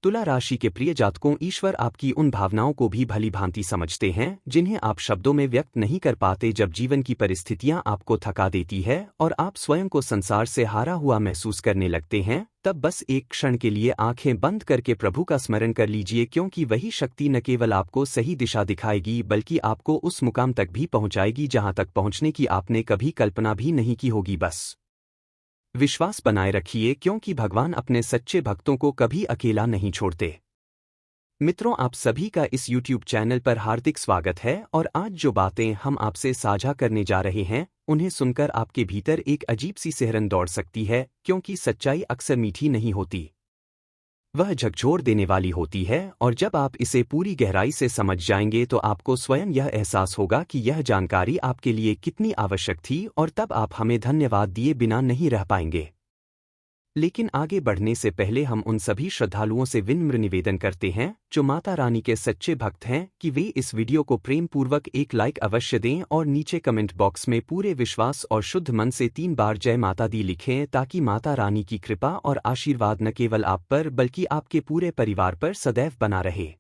तुला राशि के प्रिय जातकों, ईश्वर आपकी उन भावनाओं को भी भली भांति समझते हैं जिन्हें आप शब्दों में व्यक्त नहीं कर पाते। जब जीवन की परिस्थितियां आपको थका देती है और आप स्वयं को संसार से हारा हुआ महसूस करने लगते हैं, तब बस एक क्षण के लिए आंखें बंद करके प्रभु का स्मरण कर लीजिए, क्योंकि वही शक्ति न केवल आपको सही दिशा दिखाएगी बल्कि आपको उस मुकाम तक भी पहुंचाएगी जहां तक पहुंचने की आपने कभी कल्पना भी नहीं की होगी। बस विश्वास बनाए रखिए, क्योंकि भगवान अपने सच्चे भक्तों को कभी अकेला नहीं छोड़ते। मित्रों, आप सभी का इस YouTube चैनल पर हार्दिक स्वागत है और आज जो बातें हम आपसे साझा करने जा रहे हैं, उन्हें सुनकर आपके भीतर एक अजीब सी सिहरन दौड़ सकती है, क्योंकि सच्चाई अक्सर मीठी नहीं होती, वह झकझोर देने वाली होती है। और जब आप इसे पूरी गहराई से समझ जाएंगे तो आपको स्वयं यह एहसास होगा कि यह जानकारी आपके लिए कितनी आवश्यक थी, और तब आप हमें धन्यवाद दिए बिना नहीं रह पाएंगे। लेकिन आगे बढ़ने से पहले हम उन सभी श्रद्धालुओं से विनम्र निवेदन करते हैं जो माता रानी के सच्चे भक्त हैं कि वे इस वीडियो को प्रेम पूर्वक एक लाइक अवश्य दें और नीचे कमेंट बॉक्स में पूरे विश्वास और शुद्ध मन से 3 बार जय माता दी लिखें, ताकि माता रानी की कृपा और आशीर्वाद न केवल आप पर बल्कि आपके पूरे परिवार पर सदैव बना रहे।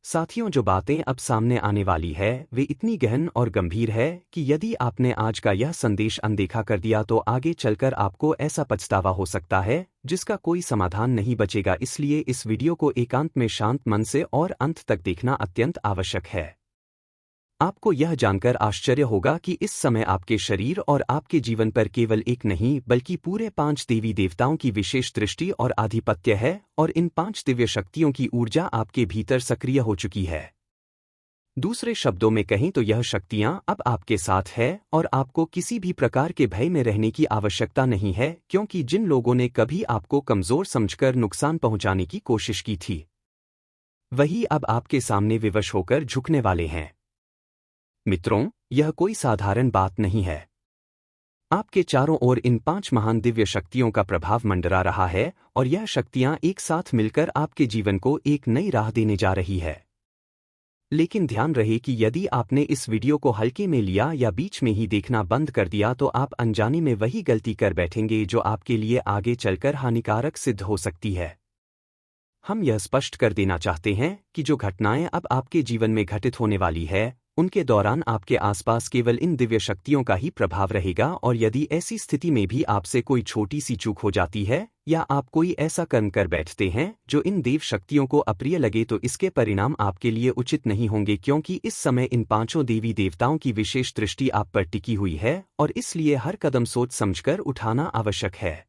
साथियों, जो बातें अब सामने आने वाली है वे इतनी गहन और गंभीर है कि यदि आपने आज का यह संदेश अनदेखा कर दिया तो आगे चलकर आपको ऐसा पछतावा हो सकता है जिसका कोई समाधान नहीं बचेगा। इसलिए इस वीडियो को एकांत में शांत मन से और अंत तक देखना अत्यंत आवश्यक है। आपको यह जानकर आश्चर्य होगा कि इस समय आपके शरीर और आपके जीवन पर केवल एक नहीं बल्कि पूरे 5 देवी देवताओं की विशेष दृष्टि और आधिपत्य है, और इन 5 दिव्य शक्तियों की ऊर्जा आपके भीतर सक्रिय हो चुकी है। दूसरे शब्दों में कहें तो यह शक्तियां अब आपके साथ है और आपको किसी भी प्रकार के भय में रहने की आवश्यकता नहीं है, क्योंकि जिन लोगों ने कभी आपको कमजोर समझकर नुकसान पहुंचाने की कोशिश की थी, वही अब आपके सामने विवश होकर झुकने वाले हैं। मित्रों, यह कोई साधारण बात नहीं है। आपके चारों ओर इन 5 महान दिव्य शक्तियों का प्रभाव मंडरा रहा है, और यह शक्तियां एक साथ मिलकर आपके जीवन को एक नई राह देने जा रही है। लेकिन ध्यान रहे कि यदि आपने इस वीडियो को हल्के में लिया या बीच में ही देखना बंद कर दिया तो आप अनजाने में वही गलती कर बैठेंगे जो आपके लिए आगे चलकर हानिकारक सिद्ध हो सकती है। हम यह स्पष्ट कर देना चाहते हैं कि जो घटनाएं अब आपके जीवन में घटित होने वाली है, उनके दौरान आपके आसपास केवल इन दिव्य शक्तियों का ही प्रभाव रहेगा, और यदि ऐसी स्थिति में भी आपसे कोई छोटी सी चूक हो जाती है या आप कोई ऐसा कर्म कर बैठते हैं जो इन देव शक्तियों को अप्रिय लगे तो इसके परिणाम आपके लिए उचित नहीं होंगे, क्योंकि इस समय इन 5 देवी देवताओं की विशेष दृष्टि आप पर टिकी हुई है, और इसलिए हर कदम सोच समझकर उठाना आवश्यक है।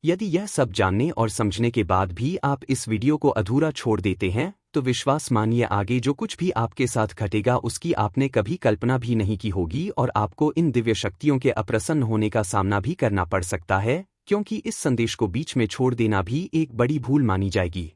यदि यह सब जानने और समझने के बाद भी आप इस वीडियो को अधूरा छोड़ देते हैं तो विश्वास मानिए, आगे जो कुछ भी आपके साथ घटेगा उसकी आपने कभी कल्पना भी नहीं की होगी, और आपको इन दिव्य शक्तियों के अप्रसन्न होने का सामना भी करना पड़ सकता है, क्योंकि इस संदेश को बीच में छोड़ देना भी एक बड़ी भूल मानी जाएगी।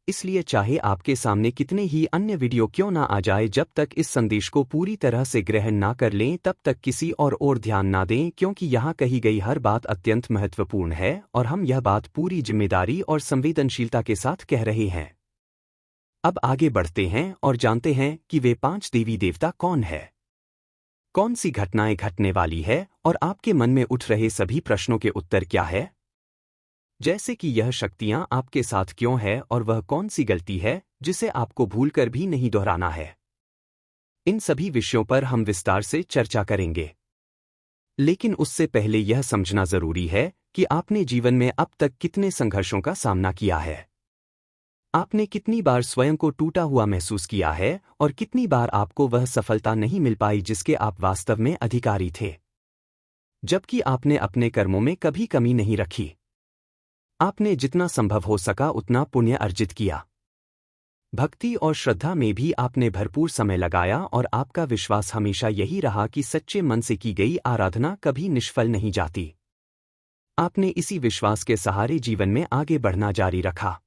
इसलिए चाहे आपके सामने कितने ही अन्य वीडियो क्यों ना आ जाए, जब तक इस संदेश को पूरी तरह से ग्रहण ना कर लें तब तक किसी और ध्यान ना दें, क्योंकि यहाँ कही गई हर बात अत्यंत महत्वपूर्ण है और हम यह बात पूरी जिम्मेदारी और संवेदनशीलता के साथ कह रहे हैं। अब आगे बढ़ते हैं और जानते हैं कि वे 5 देवी देवता कौन है, कौन सी घटनाएं घटने वाली है और आपके मन में उठ रहे सभी प्रश्नों के उत्तर क्या है, जैसे कि यह शक्तियां आपके साथ क्यों है और वह कौन सी गलती है जिसे आपको भूलकर भी नहीं दोहराना है। इन सभी विषयों पर हम विस्तार से चर्चा करेंगे, लेकिन उससे पहले यह समझना जरूरी है कि आपने जीवन में अब तक कितने संघर्षों का सामना किया है। आपने कितनी बार स्वयं को टूटा हुआ महसूस किया है और कितनी बार आपको वह सफलता नहीं मिल पाई जिसके आप वास्तव में अधिकारी थे, जबकि आपने अपने कर्मों में कभी कमी नहीं रखी। आपने जितना संभव हो सका उतना पुण्य अर्जित किया, भक्ति और श्रद्धा में भी आपने भरपूर समय लगाया, और आपका विश्वास हमेशा यही रहा कि सच्चे मन से की गई आराधना कभी निष्फल नहीं जाती। आपने इसी विश्वास के सहारे जीवन में आगे बढ़ना जारी रखा।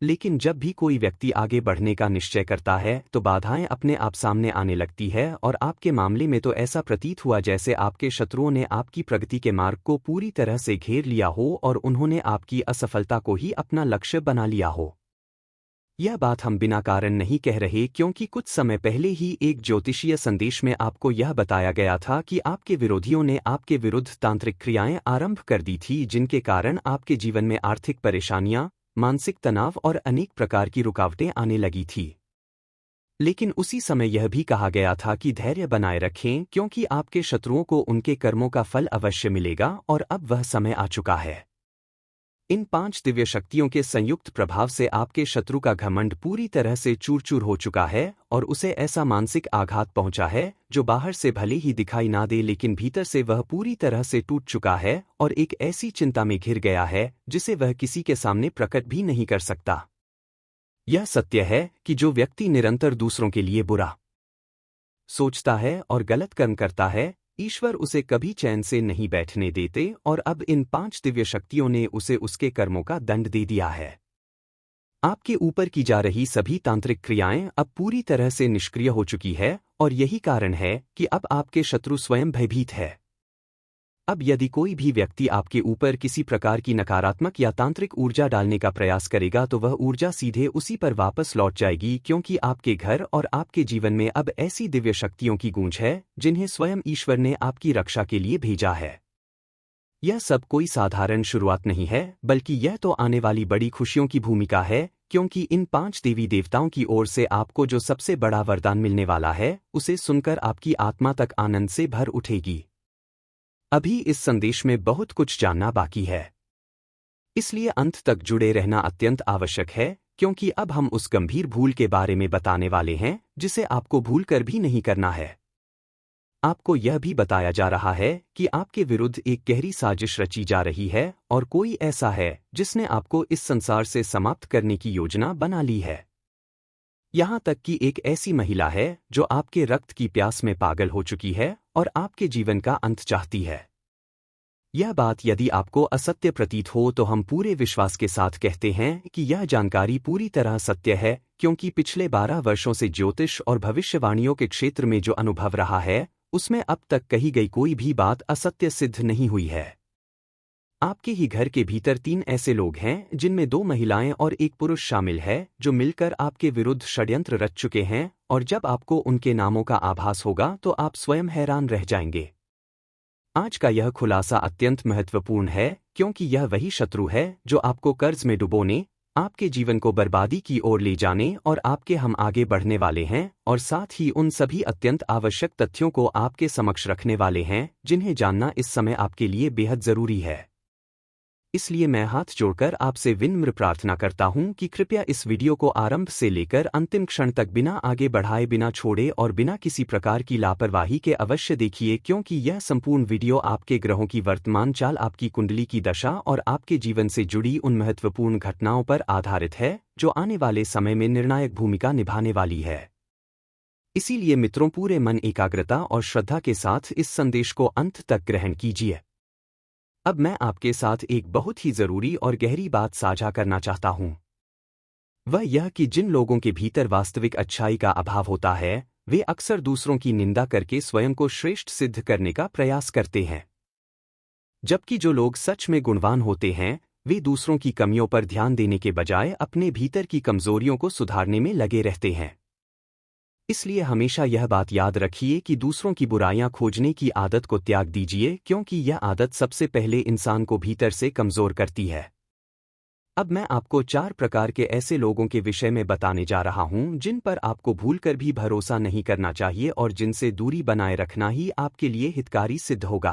लेकिन जब भी कोई व्यक्ति आगे बढ़ने का निश्चय करता है तो बाधाएं अपने आप सामने आने लगती है, और आपके मामले में तो ऐसा प्रतीत हुआ जैसे आपके शत्रुओं ने आपकी प्रगति के मार्ग को पूरी तरह से घेर लिया हो और उन्होंने आपकी असफलता को ही अपना लक्ष्य बना लिया हो। यह बात हम बिना कारण नहीं कह रहे, क्योंकि कुछ समय पहले ही एक ज्योतिषीय संदेश में आपको यह बताया गया था कि आपके विरोधियों ने आपके विरुद्ध तांत्रिक क्रियाएं आरंभ कर दी थी, जिनके कारण आपके जीवन में आर्थिक परेशानियां, मानसिक तनाव और अनेक प्रकार की रुकावटें आने लगी थी। लेकिन उसी समय यह भी कहा गया था कि धैर्य बनाए रखें, क्योंकि आपके शत्रुओं को उनके कर्मों का फल अवश्य मिलेगा और अब वह समय आ चुका है। इन 5 दिव्य शक्तियों के संयुक्त प्रभाव से आपके शत्रु का घमंड पूरी तरह से चूर-चूर हो चुका है और उसे ऐसा मानसिक आघात पहुंचा है जो बाहर से भले ही दिखाई ना दे, लेकिन भीतर से वह पूरी तरह से टूट चुका है और एक ऐसी चिंता में घिर गया है जिसे वह किसी के सामने प्रकट भी नहीं कर सकता। यह सत्य है कि जो व्यक्ति निरंतर दूसरों के लिए बुरा सोचता है और गलत कर्म करता है, ईश्वर उसे कभी चैन से नहीं बैठने देते और अब इन 5 दिव्य शक्तियों ने उसे उसके कर्मों का दंड दे दिया है। आपके ऊपर की जा रही सभी तांत्रिक क्रियाएं अब पूरी तरह से निष्क्रिय हो चुकी है और यही कारण है कि अब आपके शत्रु स्वयं भयभीत है। अब यदि कोई भी व्यक्ति आपके ऊपर किसी प्रकार की नकारात्मक या तांत्रिक ऊर्जा डालने का प्रयास करेगा तो वह ऊर्जा सीधे उसी पर वापस लौट जाएगी, क्योंकि आपके घर और आपके जीवन में अब ऐसी दिव्य शक्तियों की गूंज है जिन्हें स्वयं ईश्वर ने आपकी रक्षा के लिए भेजा है। यह सब कोई साधारण शुरुआत नहीं है, बल्कि यह तो आने वाली बड़ी खुशियों की भूमिका है, क्योंकि इन 5 देवी देवताओं की ओर से आपको जो सबसे बड़ा वरदान मिलने वाला है उसे सुनकर आपकी आत्मा तक आनंद से भर उठेगी। अभी इस संदेश में बहुत कुछ जानना बाकी है, इसलिए अंत तक जुड़े रहना अत्यंत आवश्यक है, क्योंकि अब हम उस गंभीर भूल के बारे में बताने वाले हैं जिसे आपको भूल कर भी नहीं करना है। आपको यह भी बताया जा रहा है कि आपके विरुद्ध एक गहरी साजिश रची जा रही है और कोई ऐसा है जिसने आपको इस संसार से समाप्त करने की योजना बना ली है। यहाँ तक कि एक ऐसी महिला है जो आपके रक्त की प्यास में पागल हो चुकी है और आपके जीवन का अंत चाहती है। यह बात यदि आपको असत्य प्रतीत हो तो हम पूरे विश्वास के साथ कहते हैं कि यह जानकारी पूरी तरह सत्य है, क्योंकि पिछले 12 वर्षों से ज्योतिष और भविष्यवाणियों के क्षेत्र में जो अनुभव रहा है उसमें अब तक कही गई कोई भी बात असत्य सिद्ध नहीं हुई है। आपके ही घर के भीतर 3 ऐसे लोग हैं जिनमें 2 महिलाएं और 1 पुरुष शामिल है जो मिलकर आपके विरुद्ध षड्यंत्र रच चुके हैं, और जब आपको उनके नामों का आभास होगा तो आप स्वयं हैरान रह जाएंगे। आज का यह खुलासा अत्यंत महत्वपूर्ण है, क्योंकि यह वही शत्रु है जो आपको कर्ज में डुबोने, आपके जीवन को बर्बादी की ओर ले जाने और आपके हम आगे बढ़ने वाले हैं, और साथ ही उन सभी अत्यंत आवश्यक तथ्यों को आपके समक्ष रखने वाले हैं जिन्हें जानना इस समय आपके लिए बेहद जरूरी है। इसलिए मैं हाथ जोड़कर आपसे विनम्र प्रार्थना करता हूं कि कृपया इस वीडियो को आरंभ से लेकर अंतिम क्षण तक बिना आगे बढ़ाए, बिना छोड़े और बिना किसी प्रकार की लापरवाही के अवश्य देखिए, क्योंकि यह संपूर्ण वीडियो आपके ग्रहों की वर्तमान चाल, आपकी कुंडली की दशा और आपके जीवन से जुड़ी उन महत्वपूर्ण घटनाओं पर आधारित है जो आने वाले समय में निर्णायक भूमिका निभाने वाली है। इसीलिए मित्रों, पूरे मन, एकाग्रता और श्रद्धा के साथ इस संदेश को अंत तक ग्रहण कीजिए। अब मैं आपके साथ एक बहुत ही जरूरी और गहरी बात साझा करना चाहता हूं। वह यह कि जिन लोगों के भीतर वास्तविक अच्छाई का अभाव होता है वे अक्सर दूसरों की निंदा करके स्वयं को श्रेष्ठ सिद्ध करने का प्रयास करते हैं, जबकि जो लोग सच में गुणवान होते हैं वे दूसरों की कमियों पर ध्यान देने के बजाय अपने भीतर की कमजोरियों को सुधारने में लगे रहते हैं। इसलिए हमेशा यह बात याद रखिए कि दूसरों की बुराइयां खोजने की आदत को त्याग दीजिए, क्योंकि यह आदत सबसे पहले इंसान को भीतर से कमजोर करती है। अब मैं आपको 4 प्रकार के ऐसे लोगों के विषय में बताने जा रहा हूं जिन पर आपको भूलकर भी भरोसा नहीं करना चाहिए और जिनसे दूरी बनाए रखना ही आपके लिए हितकारी सिद्ध होगा।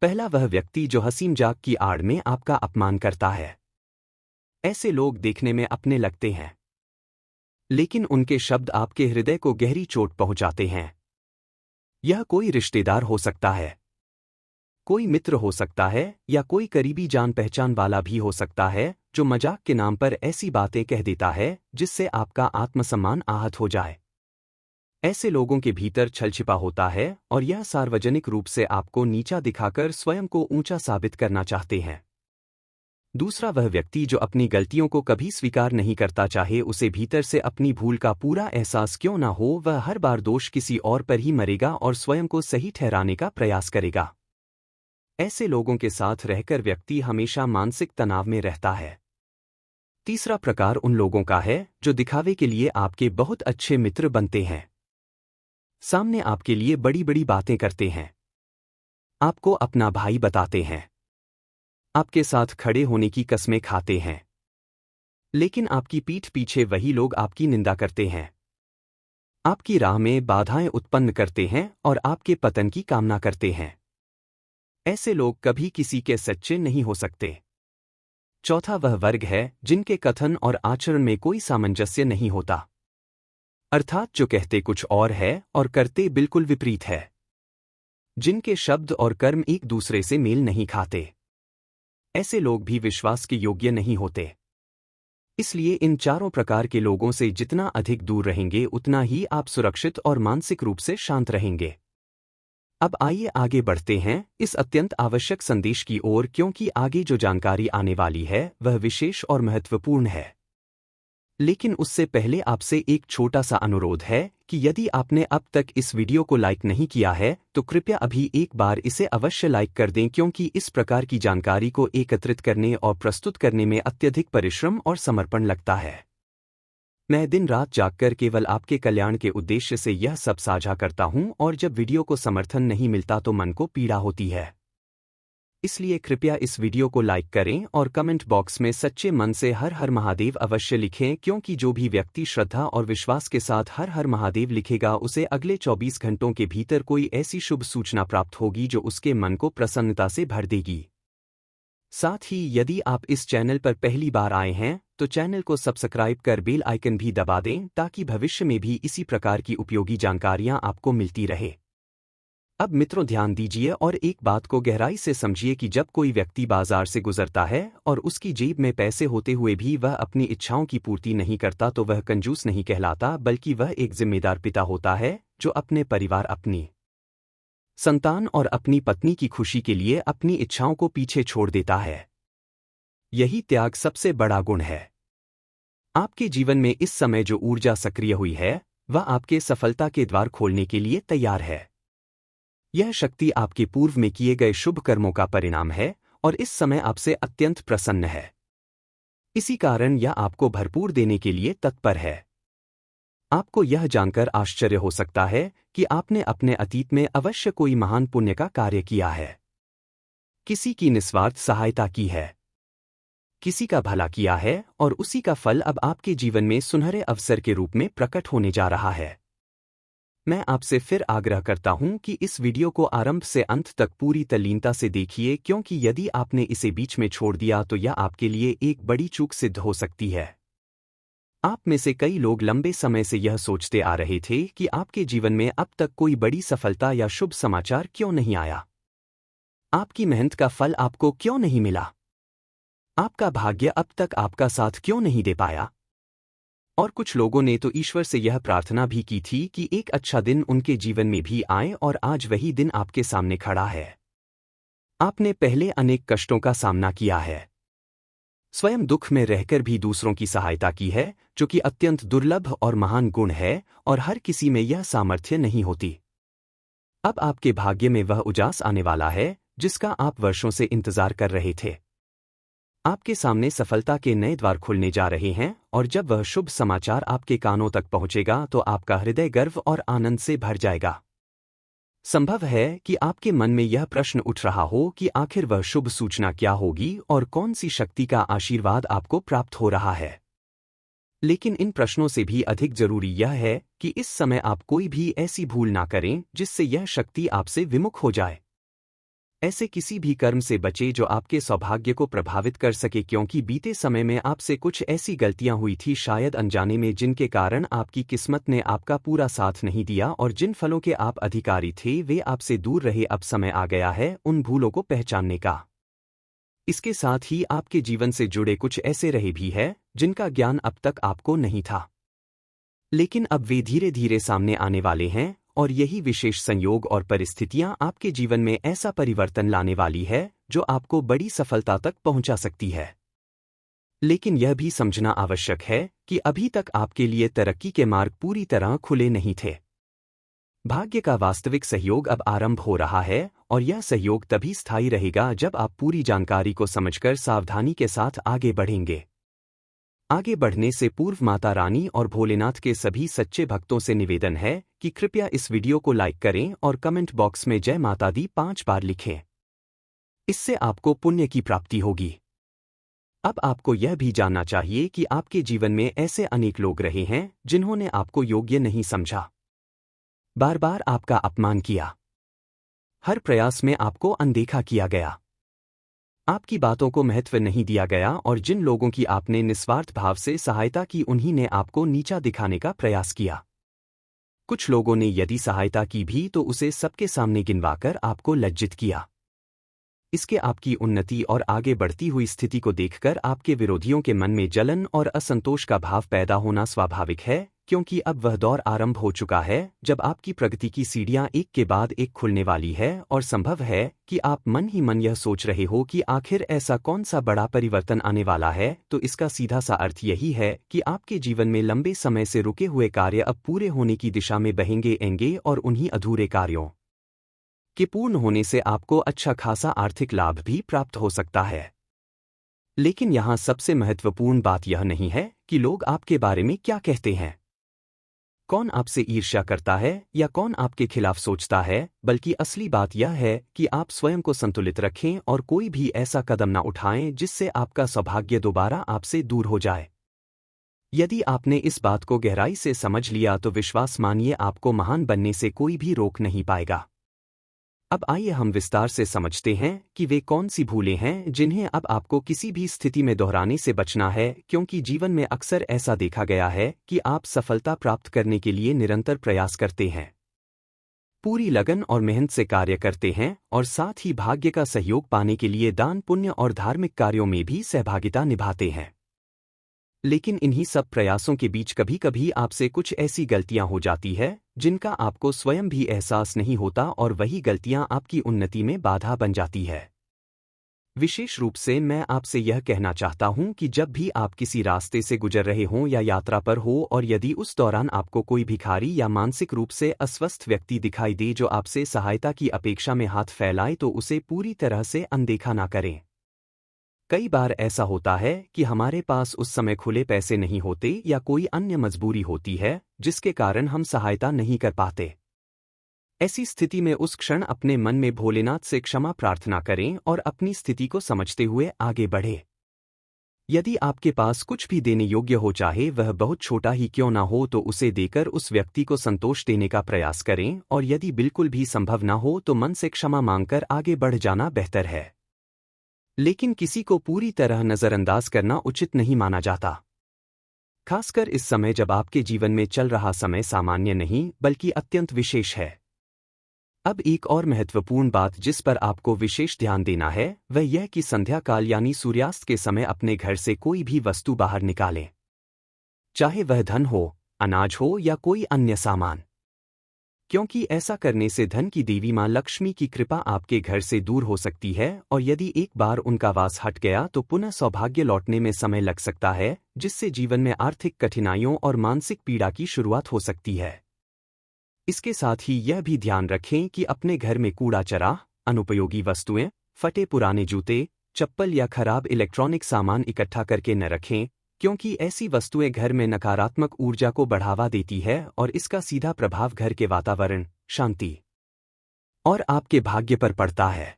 पहला वह व्यक्ति जो हंसी मजाक की आड़ में आपका अपमान करता है। ऐसे लोग देखने में अपने लगते हैं, लेकिन उनके शब्द आपके हृदय को गहरी चोट पहुंचाते हैं। यह कोई रिश्तेदार हो सकता है, कोई मित्र हो सकता है या कोई करीबी जान पहचान वाला भी हो सकता है जो मजाक के नाम पर ऐसी बातें कह देता है जिससे आपका आत्मसम्मान आहत हो जाए। ऐसे लोगों के भीतर छल छिपा होता है और यह सार्वजनिक रूप से आपको नीचा दिखाकर स्वयं को ऊंचा साबित करना चाहते हैं। दूसरा वह व्यक्ति जो अपनी गलतियों को कभी स्वीकार नहीं करता, चाहे उसे भीतर से अपनी भूल का पूरा एहसास क्यों ना हो, वह हर बार दोष किसी और पर ही मरेगा और स्वयं को सही ठहराने का प्रयास करेगा। ऐसे लोगों के साथ रहकर व्यक्ति हमेशा मानसिक तनाव में रहता है। तीसरा प्रकार उन लोगों का है जो दिखावे के लिए आपके बहुत अच्छे मित्र बनते हैं, सामने आपके लिए बड़ी बड़ी बातें करते हैं, आपको अपना भाई बताते हैं, आपके साथ खड़े होने की कस्में खाते हैं, लेकिन आपकी पीठ पीछे वही लोग आपकी निंदा करते हैं, आपकी राह में बाधाएं उत्पन्न करते हैं और आपके पतन की कामना करते हैं। ऐसे लोग कभी किसी के सच्चे नहीं हो सकते। चौथा वह वर्ग है जिनके कथन और आचरण में कोई सामंजस्य नहीं होता, अर्थात जो कहते कुछ और है और करते बिल्कुल विपरीत है, जिनके शब्द और कर्म एक दूसरे से मेल नहीं खाते। ऐसे लोग भी विश्वास के योग्य नहीं होते। इसलिए इन चारों प्रकार के लोगों से जितना अधिक दूर रहेंगे उतना ही आप सुरक्षित और मानसिक रूप से शांत रहेंगे। अब आइए आगे बढ़ते हैं इस अत्यंत आवश्यक संदेश की ओर, क्योंकि आगे जो जानकारी आने वाली है वह विशेष और महत्वपूर्ण है। लेकिन उससे पहले आपसे एक छोटा सा अनुरोध है कि यदि आपने अब तक इस वीडियो को लाइक नहीं किया है तो कृपया अभी एक बार इसे अवश्य लाइक कर दें, क्योंकि इस प्रकार की जानकारी को एकत्रित करने और प्रस्तुत करने में अत्यधिक परिश्रम और समर्पण लगता है। मैं दिन रात जागकर केवल आपके कल्याण के उद्देश्य से यह सब साझा करता हूं, और जब वीडियो को समर्थन नहीं मिलता तो मन को पीड़ा होती है। इसलिए कृपया इस वीडियो को लाइक करें और कमेंट बॉक्स में सच्चे मन से हर हर महादेव अवश्य लिखें, क्योंकि जो भी व्यक्ति श्रद्धा और विश्वास के साथ हर हर महादेव लिखेगा उसे अगले 24 घंटों के भीतर कोई ऐसी शुभ सूचना प्राप्त होगी जो उसके मन को प्रसन्नता से भर देगी। साथ ही यदि आप इस चैनल पर पहली बार आए हैं तो चैनल को सब्सक्राइब कर बेल आइकन भी दबा दें, ताकि भविष्य में भी इसी प्रकार की उपयोगी जानकारियां आपको मिलती रहे। अब मित्रों ध्यान दीजिए और एक बात को गहराई से समझिए कि जब कोई व्यक्ति बाजार से गुजरता है और उसकी जेब में पैसे होते हुए भी वह अपनी इच्छाओं की पूर्ति नहीं करता तो वह कंजूस नहीं कहलाता, बल्कि वह एक जिम्मेदार पिता होता है जो अपने परिवार, अपनी संतान और अपनी पत्नी की खुशी के लिए अपनी इच्छाओं को पीछे छोड़ देता है। यही त्याग सबसे बड़ा गुण है। आपके जीवन में इस समय जो ऊर्जा सक्रिय हुई है वह आपके सफलता के द्वार खोलने के लिए तैयार है। यह शक्ति आपके पूर्व में किए गए शुभ कर्मों का परिणाम है और इस समय आपसे अत्यंत प्रसन्न है। इसी कारण यह आपको भरपूर देने के लिए तत्पर है। आपको यह जानकर आश्चर्य हो सकता है कि आपने अपने अतीत में अवश्य कोई महान पुण्य का कार्य किया है, किसी की निस्वार्थ सहायता की है, किसी का भला किया है, और उसी का फल अब आपके जीवन में सुनहरे अवसर के रूप में प्रकट होने जा रहा है। मैं आपसे फिर आग्रह करता हूं कि इस वीडियो को आरंभ से अंत तक पूरी तल्लीनता से देखिए, क्योंकि यदि आपने इसे बीच में छोड़ दिया तो यह आपके लिए एक बड़ी चूक सिद्ध हो सकती है। आप में से कई लोग लंबे समय से यह सोचते आ रहे थे कि आपके जीवन में अब तक कोई बड़ी सफलता या शुभ समाचार क्यों नहीं आया, आपकी मेहनत का फल आपको क्यों नहीं मिला, आपका भाग्य अब तक आपका साथ क्यों नहीं दे पाया। और कुछ लोगों ने तो ईश्वर से यह प्रार्थना भी की थी कि एक अच्छा दिन उनके जीवन में भी आए, और आज वही दिन आपके सामने खड़ा है। आपने पहले अनेक कष्टों का सामना किया है, स्वयं दुख में रहकर भी दूसरों की सहायता की है, जो कि अत्यंत दुर्लभ और महान गुण है, और हर किसी में यह सामर्थ्य नहीं होती। अब आपके भाग्य में वह उजास आने वाला है जिसका आप वर्षों से इंतजार कर रहे थे। आपके सामने सफलता के नए द्वार खुलने जा रहे हैं, और जब वह शुभ समाचार आपके कानों तक पहुंचेगा तो आपका हृदय गर्व और आनंद से भर जाएगा। संभव है कि आपके मन में यह प्रश्न उठ रहा हो कि आखिर वह शुभ सूचना क्या होगी और कौन सी शक्ति का आशीर्वाद आपको प्राप्त हो रहा है। लेकिन इन प्रश्नों से भी अधिक जरूरी यह है कि इस समय आप कोई भी ऐसी भूल ना करें जिससे यह शक्ति आपसे विमुख हो जाए। ऐसे किसी भी कर्म से बचे जो आपके सौभाग्य को प्रभावित कर सके, क्योंकि बीते समय में आपसे कुछ ऐसी गलतियां हुई थी, शायद अनजाने में, जिनके कारण आपकी किस्मत ने आपका पूरा साथ नहीं दिया, और जिन फलों के आप अधिकारी थे वे आपसे दूर रहे। अब समय आ गया है उन भूलों को पहचानने का। इसके साथ ही आपके जीवन से जुड़े कुछ ऐसे रहे भी हैं जिनका ज्ञान अब तक आपको नहीं था, लेकिन अब वे धीरे धीरे सामने आने वाले हैं, और यही विशेष संयोग और परिस्थितियां आपके जीवन में ऐसा परिवर्तन लाने वाली है जो आपको बड़ी सफलता तक पहुंचा सकती है। लेकिन यह भी समझना आवश्यक है कि अभी तक आपके लिए तरक्की के मार्ग पूरी तरह खुले नहीं थे। भाग्य का वास्तविक सहयोग अब आरंभ हो रहा है, और यह सहयोग तभी स्थायी रहेगा जब आप पूरी जानकारी को समझकर सावधानी के साथ आगे बढ़ेंगे। आगे बढ़ने से पूर्व माता रानी और भोलेनाथ के सभी सच्चे भक्तों से निवेदन है कि कृपया इस वीडियो को लाइक करें और कमेंट बॉक्स में जय माता दी 5 बार लिखें। इससे आपको पुण्य की प्राप्ति होगी। अब आपको यह भी जानना चाहिए कि आपके जीवन में ऐसे अनेक लोग रहे हैं जिन्होंने आपको योग्य नहीं समझा, बार बार आपका अपमान किया, हर प्रयास में आपको अनदेखा किया गया, आपकी बातों को महत्व नहीं दिया गया और जिन लोगों की आपने निस्वार्थ भाव से सहायता की उन्हीं ने आपको नीचा दिखाने का प्रयास किया। कुछ लोगों ने यदि सहायता की भी तो उसे सबके सामने गिनवाकर आपको लज्जित किया। इसके आपकी उन्नति और आगे बढ़ती हुई स्थिति को देखकर आपके विरोधियों के मन में जलन और असंतोष का भाव पैदा होना स्वाभाविक है, क्योंकि अब वह दौर आरंभ हो चुका है जब आपकी प्रगति की सीढ़ियां एक के बाद एक खुलने वाली है और संभव है कि आप मन ही मन यह सोच रहे हो कि आखिर ऐसा कौन सा बड़ा परिवर्तन आने वाला है। तो इसका सीधा सा अर्थ यही है कि आपके जीवन में लंबे समय से रुके हुए कार्य अब पूरे होने की दिशा में बहेंगे और उन्हीं अधूरे कार्यों के पूर्ण होने से आपको अच्छा खासा आर्थिक लाभ भी प्राप्त हो सकता है। लेकिन यहाँ सबसे महत्वपूर्ण बात यह नहीं है कि लोग आपके बारे में क्या कहते हैं, कौन आपसे ईर्ष्या करता है या कौन आपके खिलाफ सोचता है, बल्कि असली बात यह है कि आप स्वयं को संतुलित रखें और कोई भी ऐसा कदम न उठाएं जिससे आपका सौभाग्य दोबारा आपसे दूर हो जाए। यदि आपने इस बात को गहराई से समझ लिया तो विश्वास मानिए आपको महान बनने से कोई भी रोक नहीं पाएगा। अब आइए हम विस्तार से समझते हैं कि वे कौन सी भूलें हैं जिन्हें अब आपको किसी भी स्थिति में दोहराने से बचना है, क्योंकि जीवन में अक्सर ऐसा देखा गया है कि आप सफलता प्राप्त करने के लिए निरंतर प्रयास करते हैं, पूरी लगन और मेहनत से कार्य करते हैं और साथ ही भाग्य का सहयोग पाने के लिए दान पुण्य और धार्मिक कार्यों में भी सहभागिता निभाते हैं। लेकिन इन्हीं सब प्रयासों के बीच कभी कभी आपसे कुछ ऐसी गलतियां हो जाती है जिनका आपको स्वयं भी एहसास नहीं होता और वही गलतियां आपकी उन्नति में बाधा बन जाती है। विशेष रूप से मैं आपसे यह कहना चाहता हूं कि जब भी आप किसी रास्ते से गुजर रहे हों या यात्रा पर हो और यदि उस दौरान आपको कोई भिखारी या मानसिक रूप से अस्वस्थ व्यक्ति दिखाई दे जो आपसे सहायता की अपेक्षा में हाथ फैलाए तो उसे पूरी तरह से अनदेखा ना करें। कई बार ऐसा होता है कि हमारे पास उस समय खुले पैसे नहीं होते या कोई अन्य मजबूरी होती है जिसके कारण हम सहायता नहीं कर पाते। ऐसी स्थिति में उस क्षण अपने मन में भोलेनाथ से क्षमा प्रार्थना करें और अपनी स्थिति को समझते हुए आगे बढ़े। यदि आपके पास कुछ भी देने योग्य हो, चाहे वह बहुत छोटा ही क्यों ना हो, तो उसे देकर उस व्यक्ति को संतोष देने का प्रयास करें और यदि बिल्कुल भी संभव ना हो तो मन से क्षमा मांगकर आगे बढ़ जाना बेहतर है। लेकिन किसी को पूरी तरह नज़रअंदाज करना उचित नहीं माना जाता, खासकर इस समय जब आपके जीवन में चल रहा समय सामान्य नहीं बल्कि अत्यंत विशेष है। अब एक और महत्वपूर्ण बात जिस पर आपको विशेष ध्यान देना है वह यह कि संध्या काल यानी सूर्यास्त के समय अपने घर से कोई भी वस्तु बाहर निकालें, चाहे वह धन हो, अनाज हो या कोई अन्य सामान, क्योंकि ऐसा करने से धन की देवी मां लक्ष्मी की कृपा आपके घर से दूर हो सकती है और यदि एक बार उनका वास हट गया तो पुनः सौभाग्य लौटने में समय लग सकता है, जिससे जीवन में आर्थिक कठिनाइयों और मानसिक पीड़ा की शुरुआत हो सकती है। इसके साथ ही यह भी ध्यान रखें कि अपने घर में कूड़ा चरा, अनुपयोगी वस्तुएं, फटे पुराने जूते, चप्पल या खराब इलेक्ट्रॉनिक सामान इकट्ठा करके न रखें, क्योंकि ऐसी वस्तुएं घर में नकारात्मक ऊर्जा को बढ़ावा देती है और इसका सीधा प्रभाव घर के वातावरण, शांति और आपके भाग्य पर पड़ता है।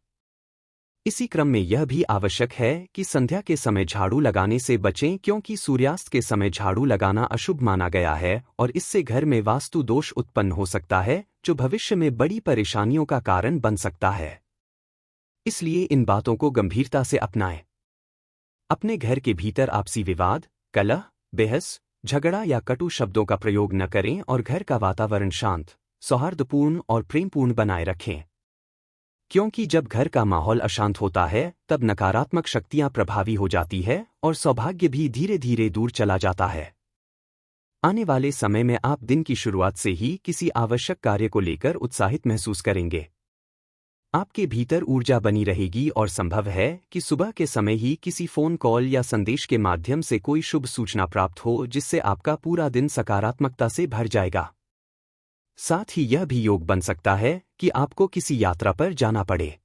इसी क्रम में यह भी आवश्यक है कि संध्या के समय झाड़ू लगाने से बचें, क्योंकि सूर्यास्त के समय झाड़ू लगाना अशुभ माना गया है और इससे घर में वास्तु दोष उत्पन्न हो सकता है जो भविष्य में बड़ी परेशानियों का कारण बन सकता है। इसलिए इन बातों को गंभीरता से अपनाएं। अपने घर के भीतर आपसी विवाद, कलह, बहस, झगड़ा या कटु शब्दों का प्रयोग न करें और घर का वातावरण शांत, सौहार्दपूर्ण और प्रेमपूर्ण बनाए रखें, क्योंकि जब घर का माहौल अशांत होता है तब नकारात्मक शक्तियां प्रभावी हो जाती है और सौभाग्य भी धीरे धीरे दूर चला जाता है। आने वाले समय में आप दिन की शुरुआत से ही किसी आवश्यक कार्य को लेकर उत्साहित महसूस करेंगे। आपके भीतर ऊर्जा बनी रहेगी और संभव है कि सुबह के समय ही किसी फोन कॉल या संदेश के माध्यम से कोई शुभ सूचना प्राप्त हो जिससे आपका पूरा दिन सकारात्मकता से भर जाएगा। साथ ही यह भी योग बन सकता है कि आपको किसी यात्रा पर जाना पड़े,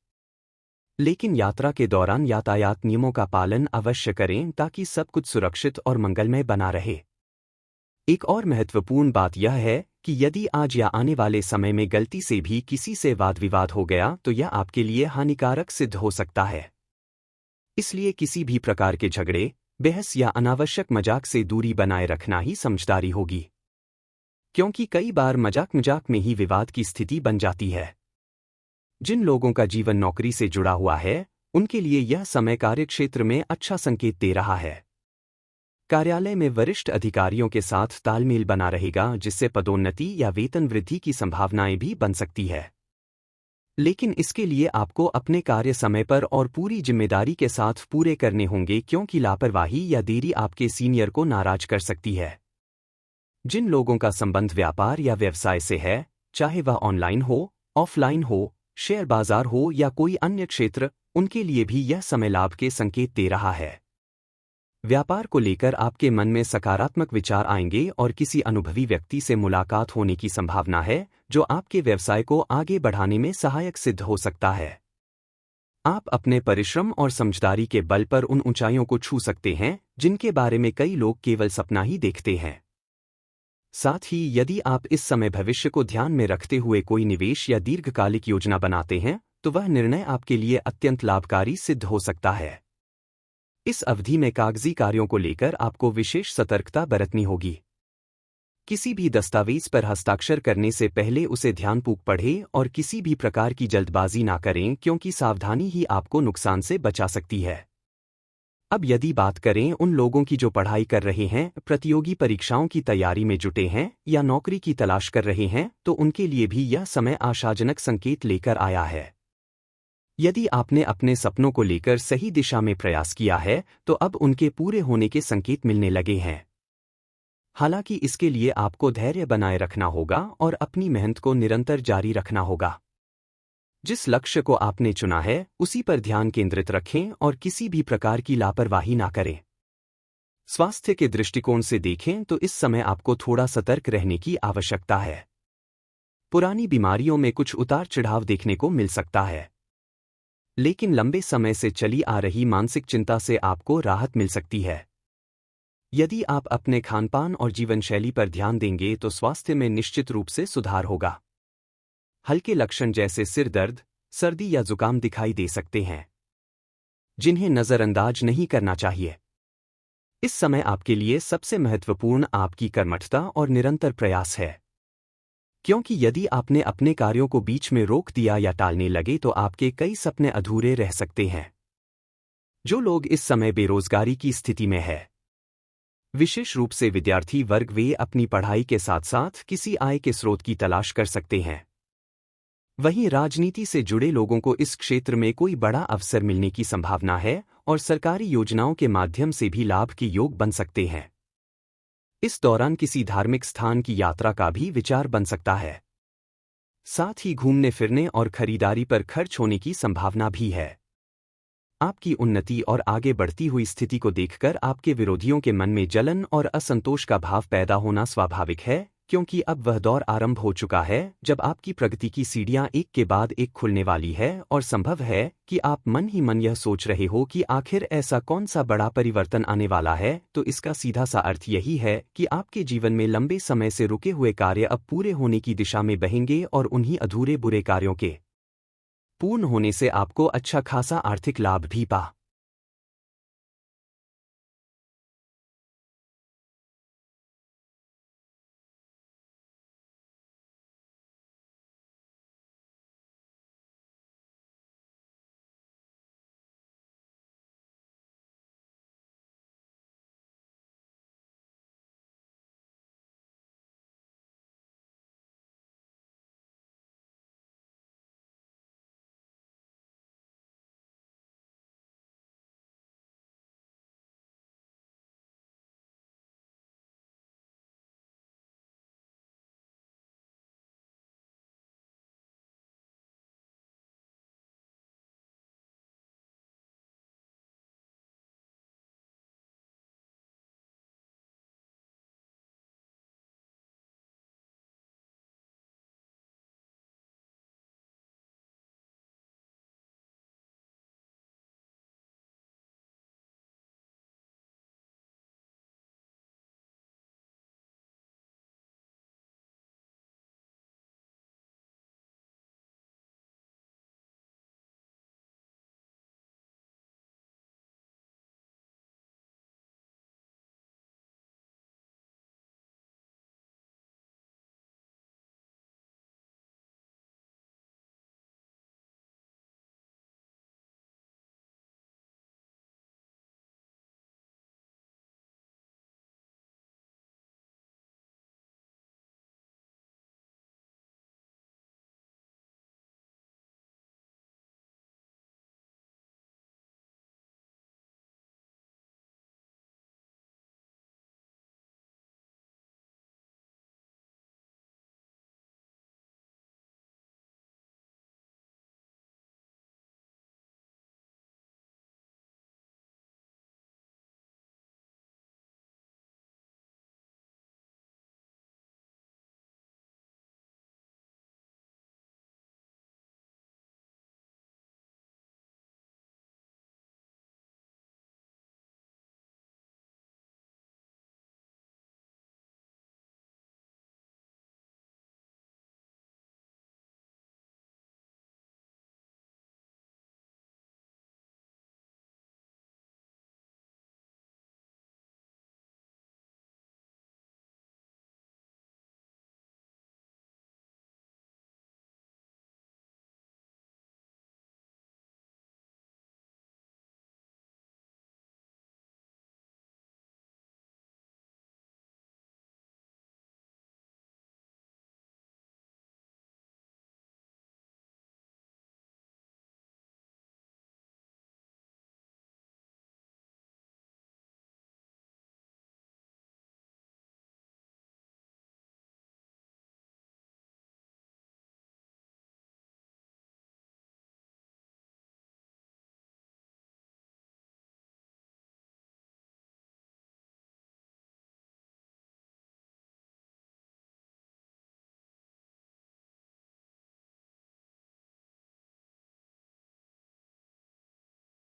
लेकिन यात्रा के दौरान यातायात नियमों का पालन अवश्य करें ताकि सब कुछ सुरक्षित और मंगलमय बना रहे। एक और महत्वपूर्ण बात यह है कि यदि आज या आने वाले समय में गलती से भी किसी से वाद विवाद हो गया तो यह आपके लिए हानिकारक सिद्ध हो सकता है। इसलिए किसी भी प्रकार के झगड़े, बहस या अनावश्यक मजाक से दूरी बनाए रखना ही समझदारी होगी, क्योंकि कई बार मजाक मजाक में ही विवाद की स्थिति बन जाती है। जिन लोगों का जीवन नौकरी से जुड़ा हुआ है, उनके लिए यह समय कार्यक्षेत्र में अच्छा संकेत दे रहा है। कार्यालय में वरिष्ठ अधिकारियों के साथ तालमेल बना रहेगा, जिससे पदोन्नति या वेतन वृद्धि की संभावनाएं भी बन सकती है। लेकिन इसके लिए आपको अपने कार्य समय पर और पूरी जिम्मेदारी के साथ पूरे करने होंगे, क्योंकि लापरवाही या देरी आपके सीनियर को नाराज कर सकती है। जिन लोगों का संबंध व्यापार या व्यवसाय से है, चाहे वह ऑनलाइन हो, ऑफलाइन हो, शेयर बाजार हो या कोई अन्य क्षेत्र, उनके लिए भी यह समय लाभ के संकेत दे रहा है। व्यापार को लेकर आपके मन में सकारात्मक विचार आएंगे और किसी अनुभवी व्यक्ति से मुलाकात होने की संभावना है, जो आपके व्यवसाय को आगे बढ़ाने में सहायक सिद्ध हो सकता है। आप अपने परिश्रम और समझदारी के बल पर उन ऊंचाइयों को छू सकते हैं, जिनके बारे में कई लोग केवल सपना ही देखते हैं। साथ ही यदि आप इस समय भविष्य को ध्यान में रखते हुए कोई निवेश या दीर्घकालिक योजना बनाते हैं, तो वह निर्णय आपके लिए अत्यंत लाभकारी सिद्ध हो सकता है। इस अवधि में कागजी कार्यों को लेकर आपको विशेष सतर्कता बरतनी होगी। किसी भी दस्तावेज पर हस्ताक्षर करने से पहले उसे ध्यानपूर्वक पढ़ें और किसी भी प्रकार की जल्दबाजी ना करें, क्योंकि सावधानी ही आपको नुकसान से बचा सकती है। अब यदि बात करें उन लोगों की जो पढ़ाई कर रहे हैं, प्रतियोगी परीक्षाओं की तैयारी में जुटे हैं या नौकरी की तलाश कर रहे हैं, तो उनके लिए भी यह समय आशाजनक संकेत लेकर आया है। यदि आपने अपने सपनों को लेकर सही दिशा में प्रयास किया है, तो अब उनके पूरे होने के संकेत मिलने लगे हैं। हालांकि इसके लिए आपको धैर्य बनाए रखना होगा और अपनी मेहनत को निरंतर जारी रखना होगा। जिस लक्ष्य को आपने चुना है, उसी पर ध्यान केंद्रित रखें और किसी भी प्रकार की लापरवाही ना करें। स्वास्थ्य के दृष्टिकोण से देखें तो इस समय आपको थोड़ा सतर्क रहने की आवश्यकता है। पुरानी बीमारियों में कुछ उतार चढ़ाव देखने को मिल सकता है, लेकिन लंबे समय से चली आ रही मानसिक चिंता से आपको राहत मिल सकती है। यदि आप अपने खानपान और जीवनशैली पर ध्यान देंगे तो स्वास्थ्य में निश्चित रूप से सुधार होगा। हल्के लक्षण जैसे सिर दर्द, सर्दी या जुकाम दिखाई दे सकते हैं, जिन्हें नजरअंदाज नहीं करना चाहिए। इस समय आपके लिए सबसे महत्वपूर्ण आपकी कर्मठता और निरंतर प्रयास है, क्योंकि यदि आपने अपने कार्यों को बीच में रोक दिया या टालने लगे तो आपके कई सपने अधूरे रह सकते हैं। जो लोग इस समय बेरोजगारी की स्थिति में है, विशेष रूप से विद्यार्थी वर्ग, वे अपनी पढ़ाई के साथ साथ किसी आय के स्रोत की तलाश कर सकते हैं। वहीं राजनीति से जुड़े लोगों को इस क्षेत्र में कोई बड़ा अवसर मिलने की संभावना है और सरकारी योजनाओं के माध्यम से भी लाभ के योग बन सकते हैं। इस दौरान किसी धार्मिक स्थान की यात्रा का भी विचार बन सकता है। साथ ही घूमने फिरने और खरीदारी पर खर्च होने की संभावना भी है। आपकी उन्नति और आगे बढ़ती हुई स्थिति को देखकर आपके विरोधियों के मन में जलन और असंतोष का भाव पैदा होना स्वाभाविक है, क्योंकि अब वह दौर आरंभ हो चुका है जब आपकी प्रगति की सीढ़ियां एक के बाद एक खुलने वाली है और संभव है कि आप मन ही मन यह सोच रहे हो कि आखिर ऐसा कौन सा बड़ा परिवर्तन आने वाला है। तो इसका सीधा सा अर्थ यही है कि आपके जीवन में लंबे समय से रुके हुए कार्य अब पूरे होने की दिशा में बहेंगे और उन्हीं अधूरे बुरे कार्यों के पूर्ण होने से आपको अच्छा खासा आर्थिक लाभ भी पा